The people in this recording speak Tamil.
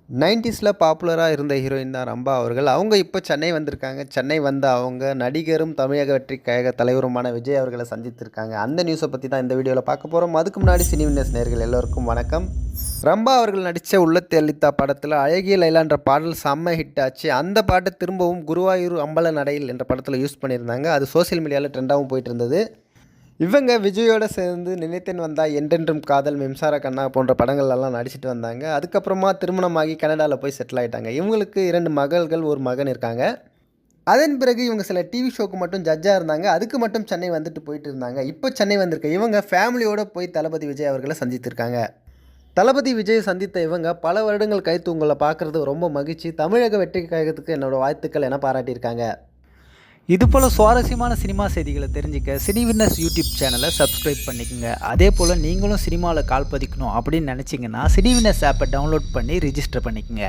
90ஸ்ல பாப்புலரா இருந்த ஹீரோயின் தான் ரம்பா அவர்கள். அவங்க இப்போ சென்னை வந்திருக்காங்க. சென்னை வந்த அவங்க நடிகரும், தமிழக வெற்றிக் கழக தலைவருமான விஜய் அவர்கள சந்தித்திருக்காங்க. அந்த நியூஸ பத்தி தான் இந்த வீடியோல பார்க்க போறோம். அதுக்கு முன்னாடி சினி விட்னஸ் நேயர்கள் எல்லோருக்கும் வணக்கம். ரம்பா அவர்கள் நடித்த உள்ளத்தை அள்ளித்தா படத்தில் அழகிய லைலான்ற பாடல் செம்ம ஹிட் ஆச்சு. அந்த பாட்டை திரும்பவும் குருவாயூர் அம்பல நடையில் என்ற படத்தில் யூஸ் பண்ணியிருந்தாங்க. அது சோசியல் மீடியாவில் ட்ரெண்டாகவும் போயிட்டு இருந்தது. இவங்க விஜயோட சேர்ந்து நினைத்தேன் வந்தா, என்றென்றும் காதல், மின்சார கண்ணா போன்ற படங்கள்லாம் நடிச்சிட்டு வந்தாங்க. அதுக்கப்புறமா திருமணமாகி கனடாவில் போய் செட்டில் ஆகிட்டாங்க. இவங்களுக்கு 2 மகள்கள், 1 மகன் இருக்காங்க. அதன் பிறகு இவங்க சில டிவி ஷோக்கு மட்டும் ஜட்ஜாக இருந்தாங்க. அதுக்கு மட்டும் சென்னை வந்துட்டு போயிட்டு இருந்தாங்க. இப்போ சென்னை வந்திருக்க இவங்க ஃபேமிலியோடு போய் தளபதி விஜய் அவர்களை சந்தித்திருக்காங்க. தளபதி விஜய் சந்தித்த இவங்க பல வருடங்கள் கழித்து உங்களை பார்க்குறது ரொம்ப மகிழ்ச்சி, தமிழக வெற்றி கழகத்துக்கு என்னோட வாழ்த்துக்கள் என பாராட்டியிருக்காங்க. இதுபோல் சுவாரஸ்யமான சினிமா செய்திகளை தெரிஞ்சுக்க சினி விட்னஸ் யூடியூப் சேனலை சப்ஸ்கிரைப் பண்ணிக்கோங்க. அதே போல் நீங்களும் சினிமாவில் கால் பதிக்கணும் அப்படின்னு நினச்சிங்கன்னா சினி விட்னஸ் ஆப்பை டவுன்லோட் பண்ணி ரிஜிஸ்டர் பண்ணிக்கோங்க.